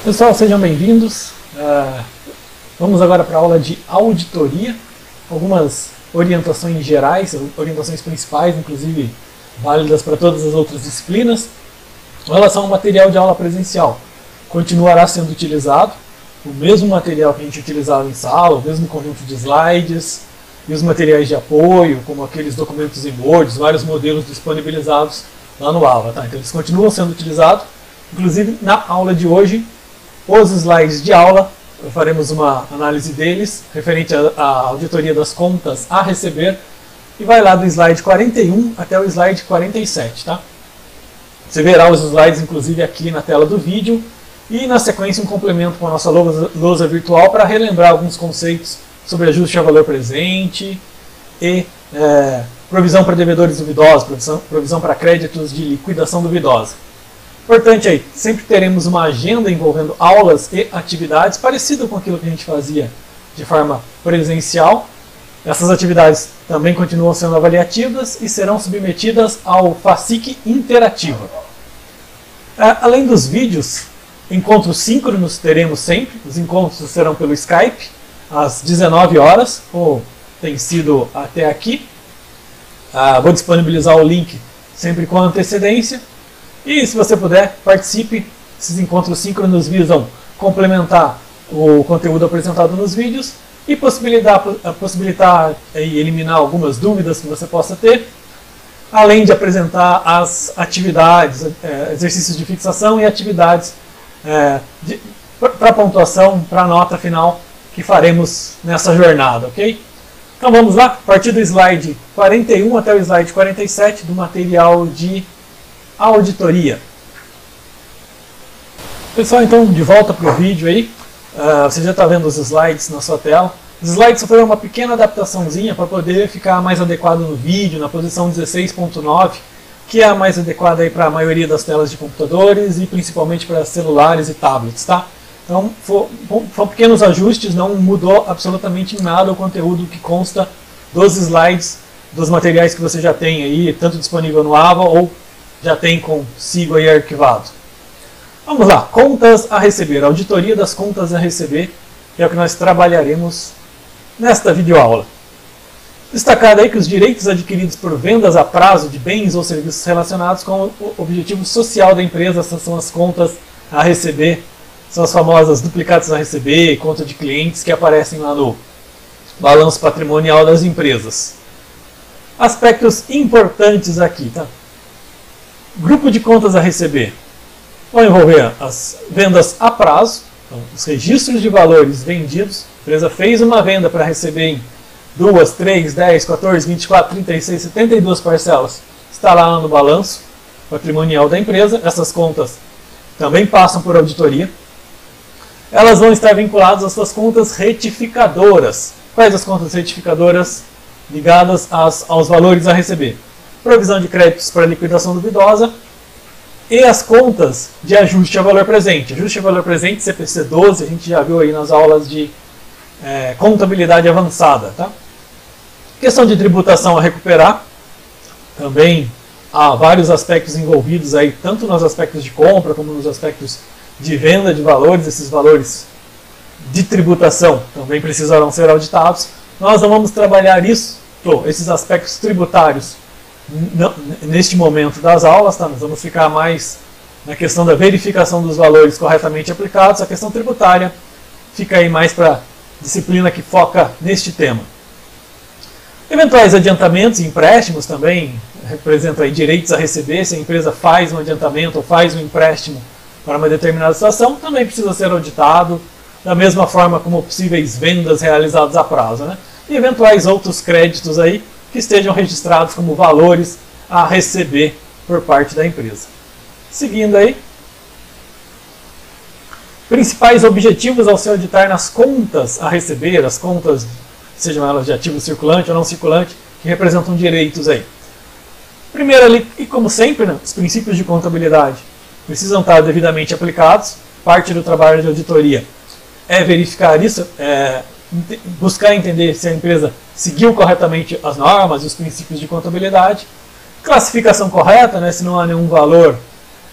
Pessoal, sejam bem-vindos. Vamos agora para a aula de auditoria. Algumas orientações gerais, orientações principais, inclusive válidas para todas as outras disciplinas. Em relação ao material de aula presencial, continuará sendo utilizado o mesmo material que a gente utilizava em sala, o mesmo conjunto de slides e os materiais de apoio, como aqueles documentos em Word, vários modelos disponibilizados lá no aula. Tá? Então eles continuam sendo utilizados, inclusive na aula de hoje. Os slides de aula, faremos uma análise deles, referente à auditoria das contas a receber, e vai lá do slide 41 até o slide 47. Tá? Você verá os slides, inclusive, aqui na tela do vídeo, e na sequência um complemento com a nossa lousa virtual para relembrar alguns conceitos sobre ajuste a valor presente e provisão para devedores duvidosos, provisão para créditos de liquidação duvidosa. Importante aí, sempre teremos uma agenda envolvendo aulas e atividades parecido com aquilo que a gente fazia de forma presencial. Essas atividades também continuam sendo avaliativas e serão submetidas ao FACIC interativo. Além dos vídeos, encontros síncronos teremos sempre. Os encontros serão pelo Skype, às 19 horas, ou tem sido até aqui. Vou disponibilizar o link sempre com antecedência. E se você puder, participe. Esses encontros síncronos visam complementar o conteúdo apresentado nos vídeos e possibilitar e eliminar algumas dúvidas que você possa ter, além de apresentar as atividades, exercícios de fixação e atividades para pontuação, para a nota final que faremos nessa jornada, ok? Então vamos lá, a partir do slide 41 até o slide 47 do material de auditoria. Pessoal, então de volta para o vídeo aí. Você já está vendo os slides na sua tela. Os slides sofreram uma pequena adaptaçãozinha para poder ficar mais adequado no vídeo, na posição 16.9, que é a mais adequada para a maioria das telas de computadores e principalmente para celulares e tablets. Tá? Então foram pequenos ajustes, não mudou absolutamente nada o conteúdo que consta dos slides, dos materiais que você já tem aí, tanto disponível no AVA ou já tem consigo aí arquivado. Vamos lá, contas a receber, auditoria das contas a receber, que é o que nós trabalharemos nesta videoaula. Destacado aí que os direitos adquiridos por vendas a prazo de bens ou serviços relacionados com o objetivo social da empresa, essas são as contas a receber, são as famosas duplicados a receber, conta de clientes que aparecem lá no balanço patrimonial das empresas. Aspectos importantes aqui, tá? Grupo de contas a receber vão envolver as vendas a prazo, então, os registros de valores vendidos. A empresa fez uma venda para receber em 2, 3, 10, 14, 24, 36, 72 parcelas. Está lá no balanço patrimonial da empresa. Essas contas também passam por auditoria. Elas vão estar vinculadas às suas contas retificadoras. Quais as contas retificadoras ligadas aos valores a receber? Provisão de créditos para liquidação duvidosa e as contas de ajuste a valor presente. Ajuste a valor presente, CPC 12, a gente já viu aí nas aulas de contabilidade avançada. Tá? Questão de tributação a recuperar, também há vários aspectos envolvidos aí, tanto nos aspectos de compra como nos aspectos de venda de valores. Esses valores de tributação também precisarão ser auditados. Nós não vamos trabalhar esses aspectos tributários neste momento das aulas, tá? Nós vamos ficar mais na questão da verificação dos valores corretamente aplicados. A questão tributária fica aí mais para a disciplina que foca neste tema. Eventuais adiantamentos e empréstimos também representam aí direitos a receber. Se a empresa faz um adiantamento ou faz um empréstimo para uma determinada situação, também precisa ser auditado, da mesma forma como possíveis vendas realizadas a prazo, né? E eventuais outros créditos aí que estejam registrados como valores a receber por parte da empresa. Seguindo aí, principais objetivos ao se auditar nas contas a receber, as contas, sejam elas de ativo circulante ou não circulante, que representam direitos aí. Primeiro ali, e como sempre, né, os princípios de contabilidade precisam estar devidamente aplicados. Parte do trabalho de auditoria é verificar isso, buscar entender se a empresa seguiu corretamente as normas e os princípios de contabilidade. Classificação correta, né, se não há nenhum valor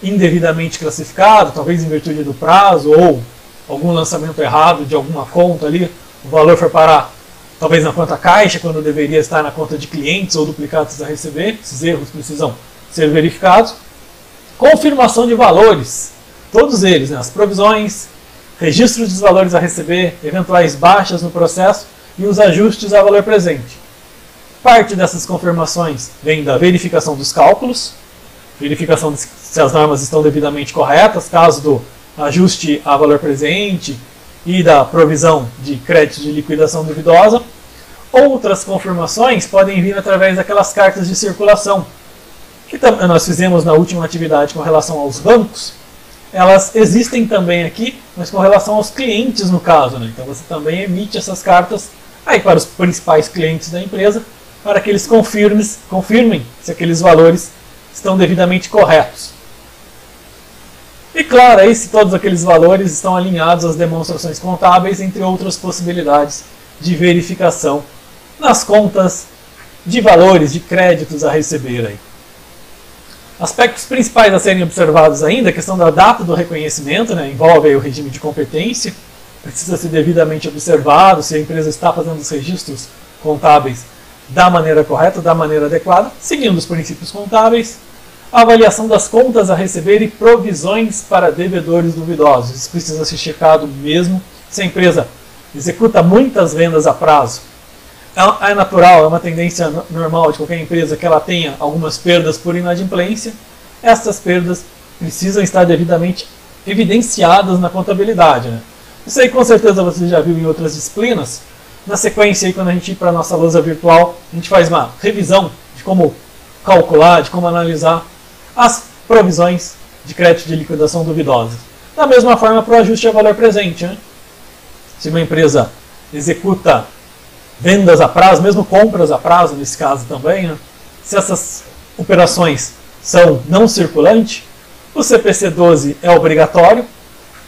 indevidamente classificado, talvez em virtude do prazo ou algum lançamento errado de alguma conta ali, o valor foi parar talvez na conta caixa, quando deveria estar na conta de clientes ou duplicados a receber. Esses erros precisam ser verificados. Confirmação de valores, todos eles, né? As provisões, registro dos valores a receber, eventuais baixas no processo e os ajustes a valor presente. Parte dessas confirmações vem da verificação dos cálculos, verificação de se as normas estão devidamente corretas, caso do ajuste a valor presente e da provisão de crédito de liquidação duvidosa. Outras confirmações podem vir através daquelas cartas de circulação, que nós fizemos na última atividade com relação aos bancos. Elas existem também aqui, mas com relação aos clientes no caso, né? Então você também emite essas cartas aí para os principais clientes da empresa, para que eles confirmem se aqueles valores estão devidamente corretos. E claro, aí se todos aqueles valores estão alinhados às demonstrações contábeis, entre outras possibilidades de verificação nas contas de valores de créditos a receber aí. Aspectos principais a serem observados ainda, a questão da data do reconhecimento, né, envolve aí o regime de competência, precisa ser devidamente observado se a empresa está fazendo os registros contábeis da maneira correta, da maneira adequada, seguindo os princípios contábeis. A avaliação das contas a receber e provisões para devedores duvidosos. Isso precisa ser checado mesmo. Se a empresa executa muitas vendas a prazo, é natural, é uma tendência normal de qualquer empresa que ela tenha algumas perdas por inadimplência. Essas perdas precisam estar devidamente evidenciadas na contabilidade, né? Isso aí com certeza você já viu em outras disciplinas. Na sequência, aí, quando a gente ir para a nossa lousa virtual, a gente faz uma revisão de como calcular, de como analisar as provisões de crédito de liquidação duvidosa. Da mesma forma para o ajuste a valor presente, né? Se uma empresa executa vendas a prazo, mesmo compras a prazo nesse caso também, né? Se essas operações são não circulante, o CPC 12 é obrigatório,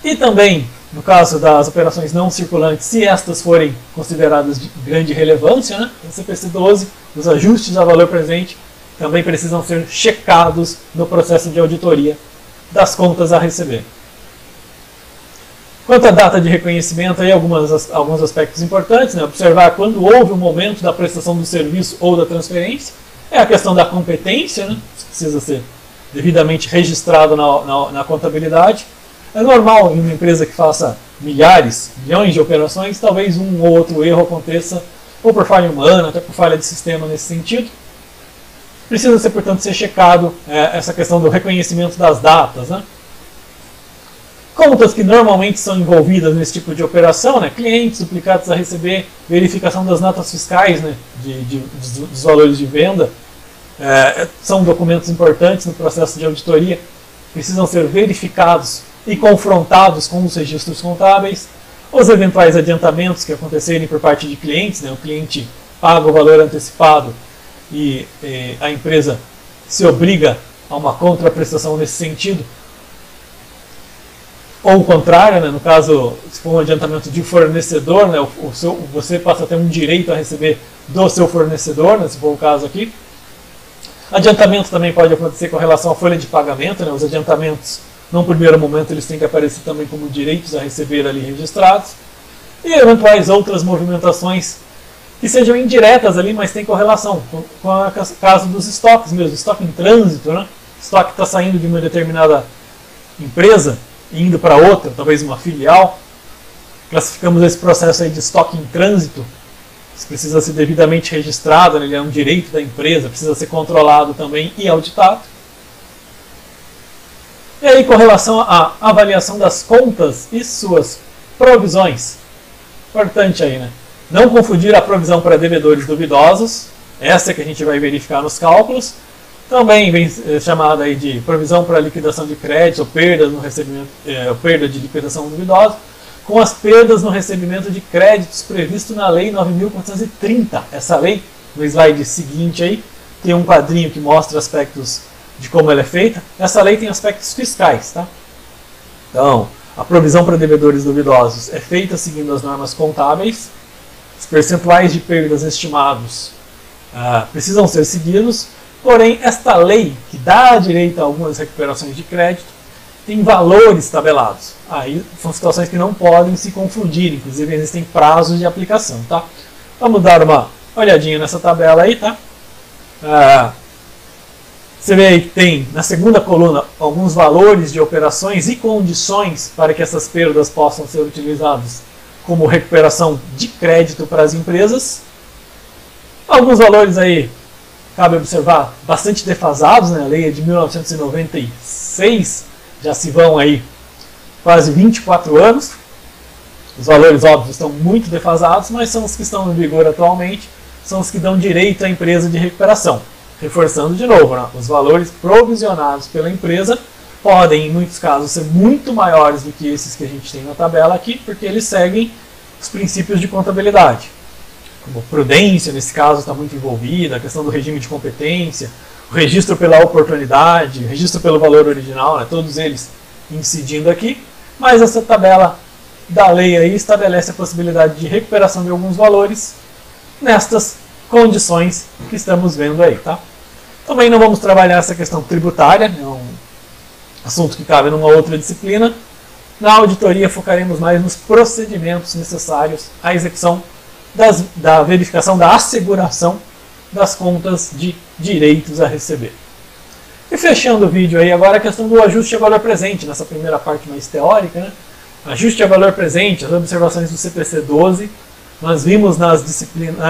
e também, no caso das operações não circulantes, se estas forem consideradas de grande relevância, né? O CPC 12, os ajustes a valor presente também precisam ser checados no processo de auditoria das contas a receber. Quanto à data de reconhecimento, aí alguns aspectos importantes, né? Observar quando houve o momento da prestação do serviço ou da transferência. É a questão da competência, né? Isso precisa ser devidamente registrado na contabilidade. É normal em uma empresa que faça milhões de operações, talvez um ou outro erro aconteça, ou por falha humana, até por falha de sistema nesse sentido. Precisa, portanto, ser checado essa questão do reconhecimento das datas, né? Contas que normalmente são envolvidas nesse tipo de operação, né? Clientes, duplicados a receber, verificação das notas fiscais, né? Dos valores de venda, são documentos importantes no processo de auditoria, precisam ser verificados e confrontados com os registros contábeis. Os eventuais adiantamentos que acontecerem por parte de clientes, né? O cliente paga o valor antecipado e a empresa se obriga a uma contraprestação nesse sentido. Ou o contrário, né? No caso, se for um adiantamento de fornecedor, né? Você passa a ter um direito a receber do seu fornecedor, né? Se for o caso aqui. Adiantamento também pode acontecer com relação à folha de pagamento, né? Os adiantamentos, num primeiro momento, eles têm que aparecer também como direitos a receber ali registrados. E eventuais outras movimentações que sejam indiretas ali, mas tem correlação com o caso dos estoques mesmo, estoque em trânsito, né? Estoque está saindo de uma determinada empresa e indo para outra, talvez uma filial. Classificamos esse processo aí de estoque em trânsito. Isso precisa ser devidamente registrado, né? Ele é um direito da empresa, precisa ser controlado também e auditado. E aí, com relação à avaliação das contas e suas provisões, importante aí, né? Não confundir a provisão para devedores duvidosos, essa que a gente vai verificar nos cálculos. Também vem chamada aí de provisão para liquidação de crédito ou perda no recebimento, perda de liquidação duvidosa, com as perdas no recebimento de créditos previsto na Lei 9.430. Essa lei, no slide seguinte aí, tem um quadrinho que mostra aspectos de como ela é feita. Essa lei tem aspectos fiscais, tá? Então, a provisão para devedores duvidosos é feita seguindo as normas contábeis. Os percentuais de perdas estimados precisam ser seguidos, Porém, esta lei, que dá direito a algumas recuperações de crédito, tem valores tabelados. Aí são situações que não podem se confundir, inclusive existem prazos de aplicação. Tá? Vamos dar uma olhadinha nessa tabela aí. Tá? Você vê aí que tem na segunda coluna alguns valores de operações e condições para que essas perdas possam ser utilizadas como recuperação de crédito para as empresas. Alguns valores aí, cabe observar, bastante defasados, né? A lei é de 1996, já se vão aí quase 24 anos. Os valores, óbvio, estão muito defasados, mas são os que estão em vigor atualmente, são os que dão direito à empresa de recuperação. Reforçando de novo, né? Os valores provisionados pela empresa podem, em muitos casos, ser muito maiores do que esses que a gente tem na tabela aqui, porque eles seguem os princípios de contabilidade. Como prudência, nesse caso, está muito envolvida, a questão do regime de competência, o registro pela oportunidade, o registro pelo valor original, né? Todos eles incidindo aqui. Mas essa tabela da lei aí estabelece a possibilidade de recuperação de alguns valores nestas condições que estamos vendo aí. Tá? Também não vamos trabalhar essa questão tributária, é um assunto que cabe numa outra disciplina. Na auditoria focaremos mais nos procedimentos necessários à execução da verificação da asseguração das contas de direitos a receber. E fechando o vídeo aí agora a questão do ajuste a valor presente, nessa primeira parte mais teórica. Né? Ajuste a valor presente, as observações do CPC 12, nós vimos na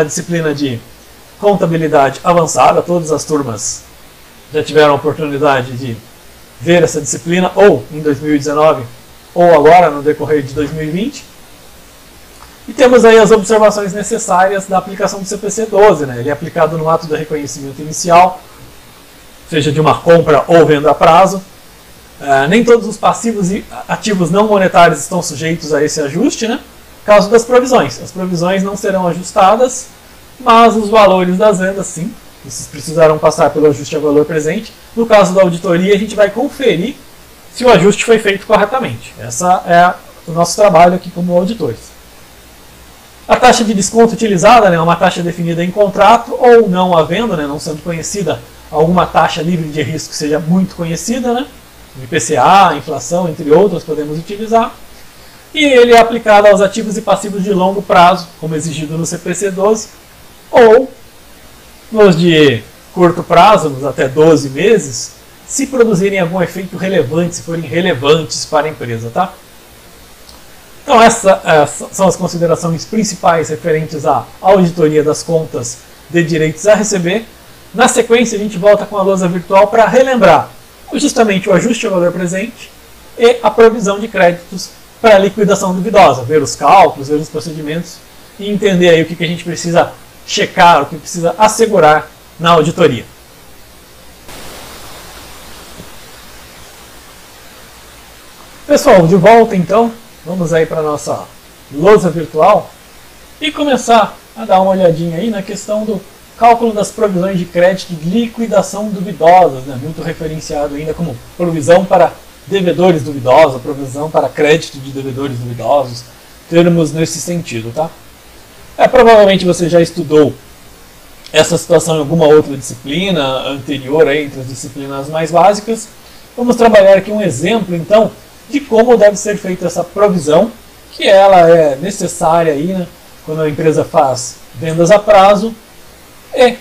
disciplina de contabilidade avançada, todas as turmas já tiveram a oportunidade de ver essa disciplina, ou em 2019, ou agora no decorrer de 2020. E temos aí as observações necessárias da aplicação do CPC 12. Né? Ele é aplicado no ato do reconhecimento inicial, seja de uma compra ou venda a prazo. Nem todos os passivos e ativos não monetários estão sujeitos a esse ajuste, né? Caso das provisões. As provisões não serão ajustadas, mas os valores das vendas, sim. Esses precisarão passar pelo ajuste a valor presente. No caso da auditoria, a gente vai conferir se o ajuste foi feito corretamente. Esse é o nosso trabalho aqui como auditores. A taxa de desconto utilizada, né, é uma taxa definida em contrato ou não havendo, né, não sendo conhecida alguma taxa livre de risco que seja muito conhecida, né, IPCA, inflação, entre outras, podemos utilizar. E ele é aplicado aos ativos e passivos de longo prazo, como exigido no CPC 12, ou nos de curto prazo, nos até 12 meses, se produzirem algum efeito relevante, se forem relevantes para a empresa. Tá? Então essas são as considerações principais referentes à auditoria das contas de direitos a receber. Na sequência a gente volta com a lousa virtual para relembrar justamente o ajuste ao valor presente e a provisão de créditos para a liquidação duvidosa, ver os cálculos, ver os procedimentos e entender aí o que a gente precisa checar, o que precisa assegurar na auditoria. Pessoal, de volta então. Vamos aí para a nossa lousa virtual e começar a dar uma olhadinha aí na questão do cálculo das provisões de crédito de liquidação duvidosas, né? Muito referenciado ainda como provisão para devedores duvidosos, provisão para crédito de devedores duvidosos, termos nesse sentido. Tá? Provavelmente você já estudou essa situação em alguma outra disciplina anterior, aí, entre as disciplinas mais básicas. Vamos trabalhar aqui um exemplo então de como deve ser feita essa provisão, que ela é necessária aí, né, quando a empresa faz vendas a prazo e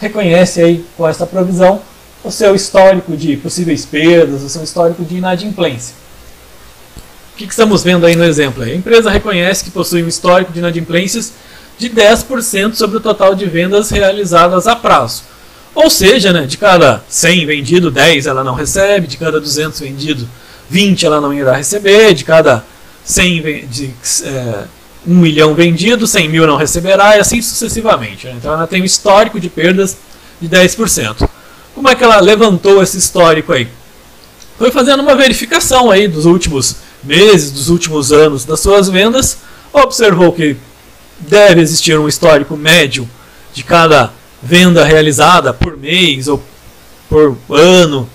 reconhece aí com essa provisão o seu histórico de possíveis perdas, o seu histórico de inadimplência. O que estamos vendo aí no exemplo? A empresa reconhece que possui um histórico de inadimplências de 10% sobre o total de vendas realizadas a prazo. Ou seja, né, de cada 100 vendido, 10 ela não recebe, de cada 200 vendido, 20 ela não irá receber, de cada 1 milhão vendido, 100 mil não receberá, e assim sucessivamente. Né? Então ela tem um histórico de perdas de 10%. Como é que ela levantou esse histórico aí? Foi fazendo uma verificação aí dos últimos meses, dos últimos anos das suas vendas, observou que deve existir um histórico médio de cada venda realizada por mês ou por ano,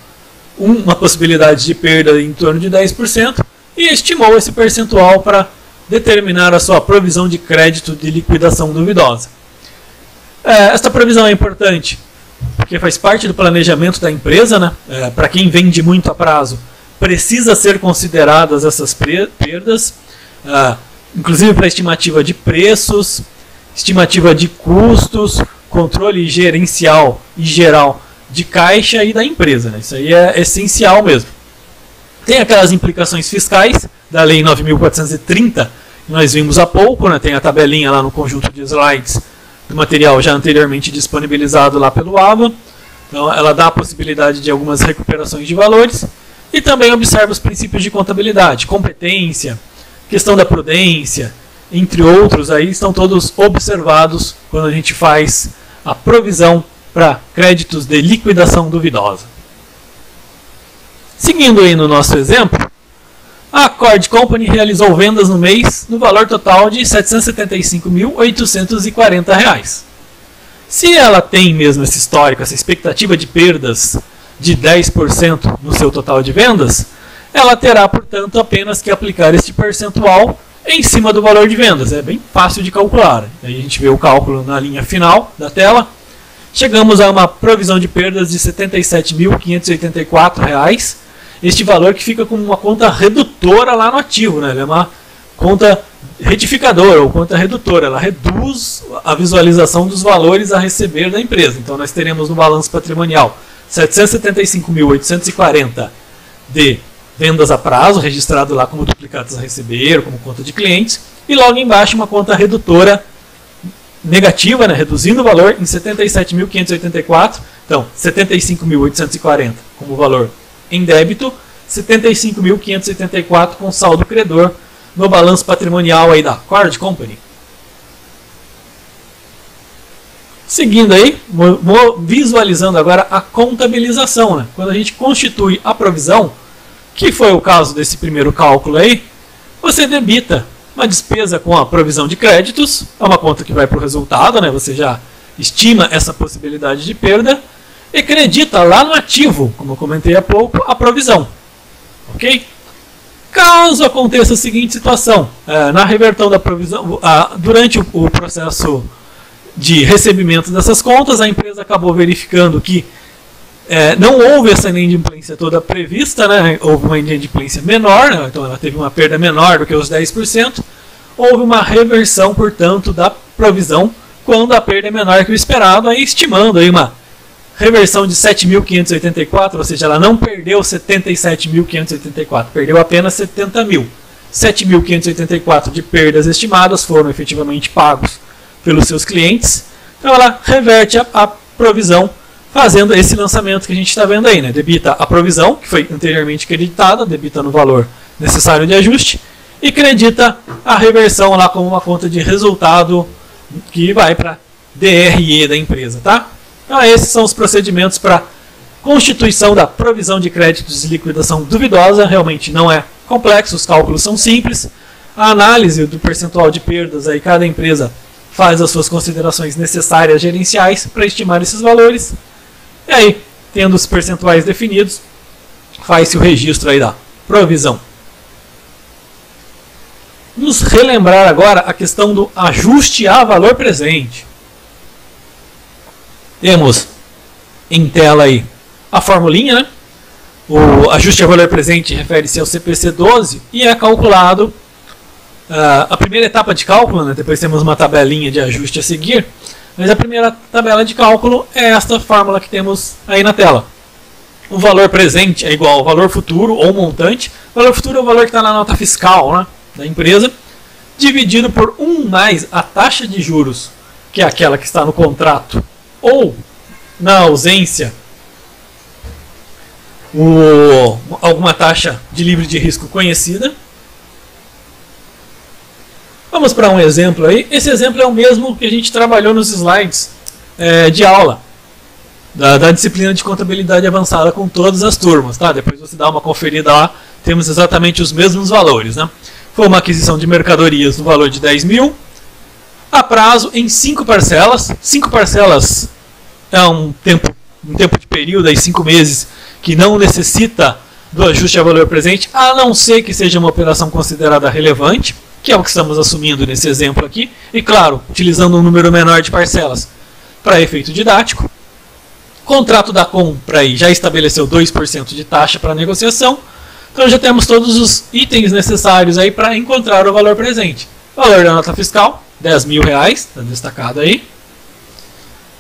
uma possibilidade de perda em torno de 10%, e estimou esse percentual para determinar a sua provisão de crédito de liquidação duvidosa. Esta provisão é importante porque faz parte do planejamento da empresa, né? Para quem vende muito a prazo, precisa ser consideradas essas perdas, inclusive para estimativa de preços, estimativa de custos, controle gerencial e geral de caixa e da empresa, né? Isso aí é essencial mesmo. Tem aquelas implicações fiscais da Lei 9.430, que nós vimos há pouco, né? Tem a tabelinha lá no conjunto de slides do material já anteriormente disponibilizado lá pelo AVA. Então ela dá a possibilidade de algumas recuperações de valores e também observa os princípios de contabilidade, competência, questão da prudência, entre outros, aí estão todos observados quando a gente faz a provisão para créditos de liquidação duvidosa. Seguindo aí no nosso exemplo, a Cord Company realizou vendas no mês no valor total de R$ 775.840. Se ela tem mesmo esse histórico, essa expectativa de perdas de 10% no seu total de vendas, ela terá, portanto, apenas que aplicar este percentual em cima do valor de vendas. É bem fácil de calcular. Aí a gente vê o cálculo na linha final da tela. Chegamos a uma provisão de perdas de R$ 77.584. Este valor que fica como uma conta redutora lá no ativo, né? Ele é uma conta retificadora ou conta redutora. Ela reduz a visualização dos valores a receber da empresa. Então nós teremos no balanço patrimonial 775.840 de vendas a prazo, registrado lá como duplicados a receber, como conta de clientes, e logo embaixo uma conta redutora negativa, né, reduzindo o valor em 77.584, então 75.840 como valor em débito, 75.584 com saldo credor no balanço patrimonial aí da Cord Company. Seguindo aí, visualizando agora a contabilização, né? Quando a gente constitui a provisão, que foi o caso desse primeiro cálculo aí, você debita uma despesa com a provisão de créditos, é uma conta que vai para o resultado, né? Você já estima essa possibilidade de perda, e credita lá no ativo, como eu comentei há pouco, a provisão. Ok? Caso aconteça a seguinte situação, na revertão da provisão, durante o processo de recebimento dessas contas, a empresa acabou verificando que não houve essa inadimplência toda prevista, né? Houve uma inadimplência menor, né? Então ela teve uma perda menor do que os 10%, houve uma reversão, portanto, da provisão quando a perda é menor que o esperado, aí estimando aí uma reversão de 7.584, ou seja, ela não perdeu 77.584, perdeu apenas 70 mil. 7.584 de perdas estimadas foram efetivamente pagos pelos seus clientes, então ela reverte a provisão fazendo esse lançamento que a gente está vendo aí, né? Debita a provisão, que foi anteriormente creditada, debita no valor necessário de ajuste, e credita a reversão lá como uma conta de resultado que vai para DRE da empresa, tá? Então esses são os procedimentos para constituição da provisão de créditos de liquidação duvidosa. Realmente não é complexo, os cálculos são simples. A análise do percentual de perdas, aí cada empresa faz as suas considerações necessárias gerenciais para estimar esses valores. E aí, tendo os percentuais definidos, faz-se o registro aí da provisão. Vamos relembrar agora a questão do ajuste a valor presente. Temos em tela aí a formulinha, né? O ajuste a valor presente refere-se ao CPC 12 e é calculado a primeira etapa de cálculo, né? Depois temos uma tabelinha de ajuste a seguir, mas a primeira tabela de cálculo é esta fórmula que temos aí na tela. O valor presente é igual ao valor futuro ou montante. O valor futuro é o valor que está na nota fiscal, né, da empresa, dividido por 1 mais a taxa de juros, que é aquela que está no contrato, ou na ausência, alguma taxa de livre de risco conhecida. Vamos para um exemplo aí. Esse exemplo é o mesmo que a gente trabalhou nos slides de aula da disciplina de contabilidade avançada com todas as turmas, tá? Depois você dá uma conferida lá, temos exatamente os mesmos valores, né? Foi uma aquisição de mercadorias no valor de 10 mil, a prazo em 5 parcelas. 5 parcelas é um tempo de período, aí 5 meses, que não necessita do ajuste a valor presente, a não ser que seja uma operação considerada relevante, que é o que estamos assumindo nesse exemplo aqui, e claro, utilizando um número menor de parcelas para efeito didático. contrato da compra aí já estabeleceu 2% de taxa para negociação. Então já temos todos os itens necessários aí para encontrar o valor presente. Valor da nota fiscal, R$10.000, está destacado aí.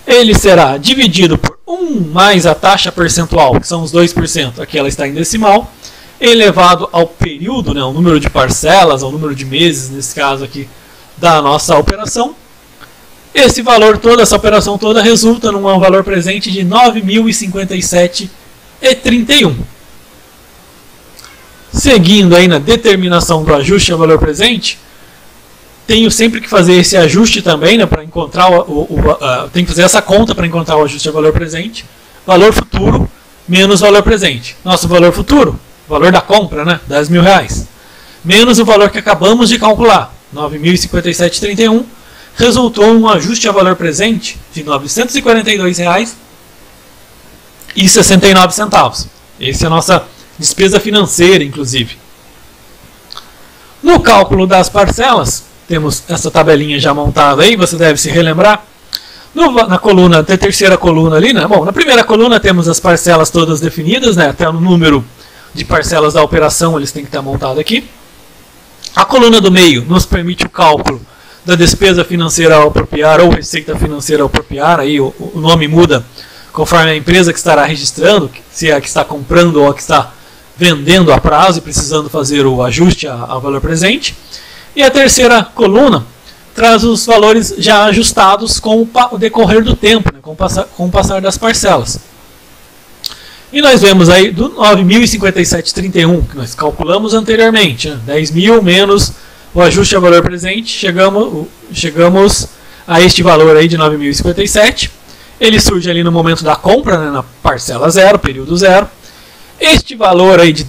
Ele será dividido por 1 mais a taxa percentual, que são os 2%, aqui ela está em decimal, elevado ao período, né, o número de parcelas, ao número de meses, nesse caso aqui, da nossa operação. Esse valor todo, essa operação toda, resulta num valor presente de R$ 9.057,31. Seguindo aí na determinação do ajuste ao valor presente, tenho sempre que fazer esse ajuste também, né, para encontrar tenho que fazer essa conta para encontrar o ajuste ao valor presente. Valor futuro menos valor presente. Nosso valor futuro, valor da compra, né, R$10.000, menos o valor que acabamos de calcular, R$ 9.057,31, resultou um ajuste ao valor presente de R$ 942,69. Essa é a nossa despesa financeira, inclusive. No cálculo das parcelas, temos essa tabelinha já montada aí, você deve se relembrar. Na coluna, na terceira coluna ali, né? Bom, na primeira coluna temos as parcelas todas definidas, né? Até o número de parcelas da operação eles têm que estar montados aqui. A coluna do meio nos permite o cálculo da despesa financeira ao apropriar ou receita financeira ao apropriar, aí o nome muda conforme a empresa que estará registrando, se é a que está comprando ou a que está vendendo a prazo e precisando fazer o ajuste ao valor presente. E a terceira coluna traz os valores já ajustados com o decorrer do tempo, né, com o passar das parcelas. E nós vemos aí do 9.057,31, que nós calculamos anteriormente, né, 10.000 menos o ajuste ao valor presente, chegamos a este valor aí de 9.057. Ele surge ali no momento da compra, né, na parcela 0, período 0. Este valor aí de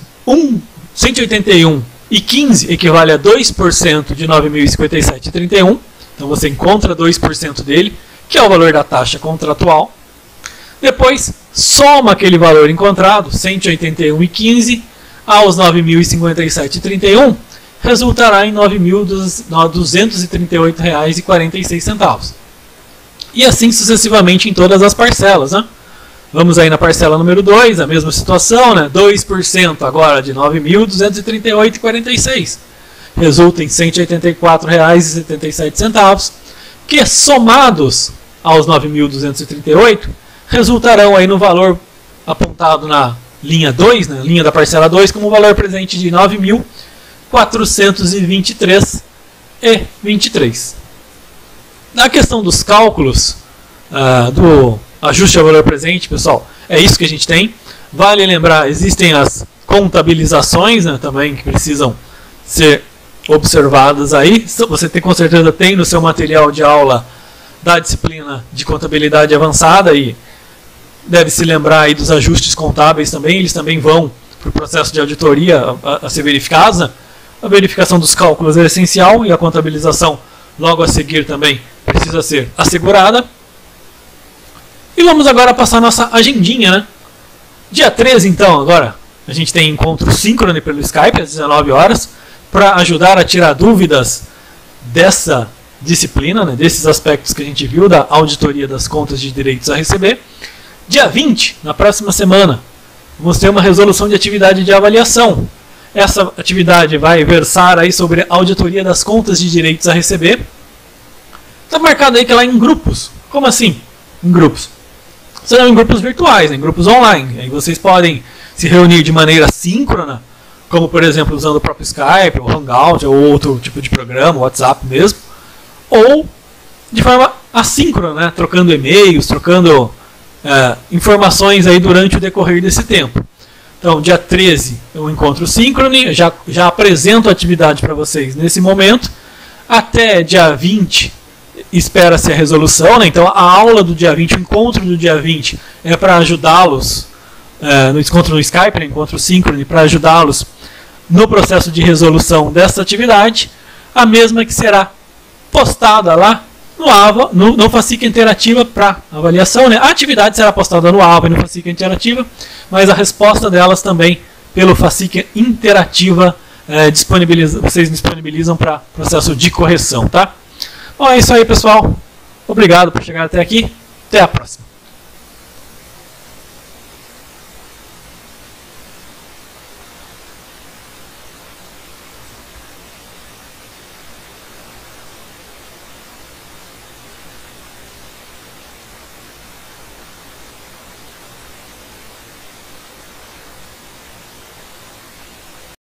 181,15 equivale a 2% de 9.057,31. Então você encontra 2% dele, que é o valor da taxa contratual. Depois soma aquele valor encontrado, 181,15, aos 9.057,31, resultará em R$ 9.238,46. E assim sucessivamente em todas as parcelas, né? Vamos aí na parcela número 2, a mesma situação, né? 2% agora de R$ 9.238,46. Resulta em R$ 184,77, que somados aos 9.238, resultarão aí no valor apontado na linha 2, né? Linha da parcela 2, como valor presente de R$ 9.423,23. Na questão dos cálculos do ajuste ao valor presente, pessoal, é isso que a gente tem. Vale lembrar, existem as contabilizações, né, também que precisam ser observadas aí. Você com certeza tem no seu material de aula da disciplina de contabilidade avançada e deve se lembrar aí dos ajustes contábeis também. Eles também vão para o processo de auditoria a ser verificados, né? A verificação dos cálculos é essencial e a contabilização logo a seguir também precisa ser assegurada. E vamos agora passar a nossa agendinha, né? Dia 13, então, agora, a gente tem encontro síncrono pelo Skype, às 19 horas, para ajudar a tirar dúvidas dessa disciplina, né, desses aspectos que a gente viu da auditoria das contas de direitos a receber. Dia 20, na próxima semana, vamos ter uma resolução de atividade de avaliação. Essa atividade vai versar aí sobre a auditoria das contas de direitos a receber. Está marcado aí que ela é em grupos. Como assim? Em grupos. Serão em grupos virtuais, em grupos online. Aí vocês podem se reunir de maneira síncrona, como por exemplo usando o próprio Skype, ou Hangout, ou outro tipo de programa, WhatsApp mesmo, ou de forma assíncrona, né? Trocando e-mails, trocando informações aí durante o decorrer desse tempo. Então, dia 13 eu encontro síncrono, já apresento a atividade para vocês nesse momento. Até dia 20 espera-se a resolução, né? Então a aula do dia 20, o encontro do dia 20 é para ajudá-los, no encontro no Skype, né? Encontro síncrono, para ajudá-los no processo de resolução dessa atividade, a mesma que será postada lá no AVA, no Fascica Interativa para avaliação, né? A atividade será postada no AVA e no Fascica Interativa, mas a resposta delas também pelo Fascica Interativa vocês disponibilizam para processo de correção, tá? Bom, é isso aí, pessoal. Obrigado por chegar até aqui. Até a próxima.